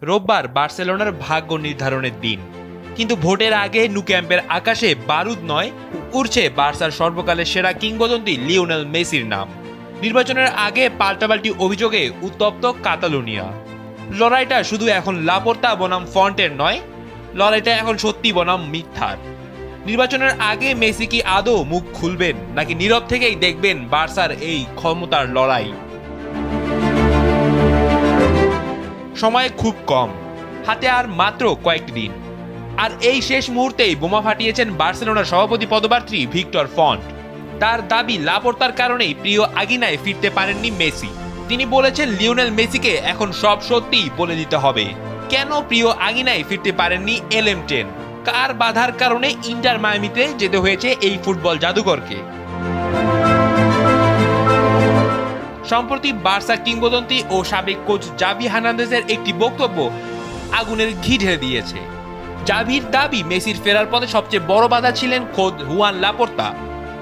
রোববার বার্সেলোনার ভাগ্য নির্ধারণের দিন, কিন্তু ভোটের আগে নু ক্যাম্পের আকাশে বারুদ নয়, উড়ছে বার্সার সর্বকালের সেরা কিংবদন্তি লিওনেল মেসির নাম। নির্বাচনের আগে পাল্টাপাল্টি অভিযোগে উত্তপ্ত কাতালুনিয়া। লড়াইটা শুধু এখন লাপোর্তা বনাম ফন্টের নয়, লড়াইটা এখন সত্যি বনাম মিথ্যার। নির্বাচনের আগে মেসি কি আদৌ মুখ খুলবেন, নাকি নীরব থেকেই দেখবেন বার্সার এই ক্ষমতার লড়াই? সময় খুব কম, হাতে আর মাত্র কয়েকটি দিন। আর এই শেষ মুহূর্তেই বোমা ফাটিয়েছেন বার্সেলোনার সভাপতি পদপ্রার্থী ভিক্টর ফন্ট। তার দাবি লাপোর্তার কারণেই প্রিয় আগিনায় ফিরতে পারেননি মেসি। তিনি বলেছেন লিওনেল মেসিকে এখন সব সত্যি বলে দিতে হবে। কেন প্রিয় আগিনায় ফিরতে পারেননি LM10? কার বাধার কারণে ইন্টার মায়ামিতে যেতে হয়েছে এই ফুটবল জাদুকরকে? সম্প্রতি বার্সা কিংবদন্তি ও সাবেক কোচ জাভি হার্নান্দেজের একটি বক্তব্য আগুনের ঘি ঢেলে দিয়েছে। জাভির দাবি মেসির ফেরার পথে সবচেয়ে বড় বাধা ছিলেন খোদ হুয়ান লাপোর্তা।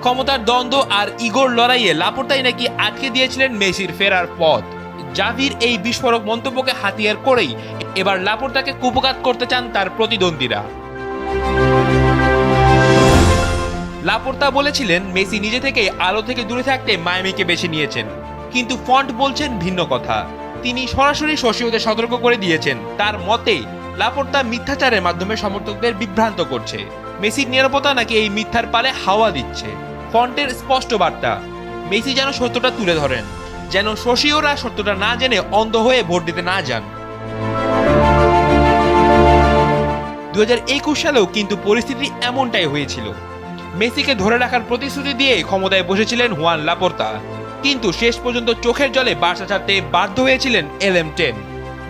ক্ষমতার দ্বন্দ্ব আর ইগোর লড়াইয়ে লাপোর্তাই নাকি আটকে দিয়েছিলেন মেসির ফেরার পথ। জাভির এই বিস্ফোরক মন্তব্যকে হাতিয়ার করেই এবার লাপোর্তাকে কুপঘাত করতে চান তার প্রতিদ্বন্দ্বীরা। লাপোর্তা বলেছিলেন মেসি নিজে থেকে আলো থেকে দূরে থাকতে মায়ামিকে বেছে নিয়েছেন, কিন্তু ফন্ট বলছেন ভিন্ন কথা। তিনি সরাসরি সোসিওদের সতর্ক করে দিয়েছেন। তার মতে লাপোর্তা মিথ্যাচারের মাধ্যমে সমর্থকদের বিভ্রান্ত করছে। মেসির নিরাপত্তা নাকি এই মিথ্যার পালে হাওয়া দিচ্ছে। ফন্টের স্পষ্ট বার্তা, মেসি যেন সত্যটা তুলে ধরেন, যেন সোসিওরা সত্যটা না জেনে অন্ধ হয়ে ভোট দিতে না যান। 2021 সালেও কিন্তু পরিস্থিতি এমনটাই হয়েছিল। মেসিকে ধরে রাখার প্রতিশ্রুতি দিয়ে ক্ষমতায় বসেছিলেন হুয়ান লাপোর্তা, কিন্তু শেষ পর্যন্ত চোখের জলে বার্সা ছাড়তে বাধ্য হয়েছিলেন LM10।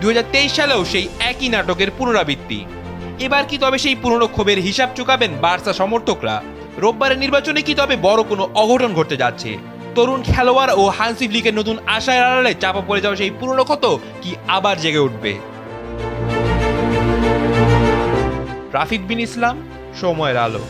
2023 সালেও সেই একই নাটকের পুনরাবৃত্তি। এবার কি তবে সেই পুরনো ক্ষোভের হিসাব চুকাবেন বার্সা সমর্থকরা? রোববারের নির্বাচনে কি তবে বড় কোনো অঘটন ঘটতে যাচ্ছে? তরুণ খেলোয়াড় ও হান্সি ফ্লিকের নতুন আশার আড়ালে চাপা পড়ে যাওয়া সেই পুরনো ক্ষত কি আবার জেগে উঠবে? রাফিদ বিন ইসলাম, সময়ের আলো।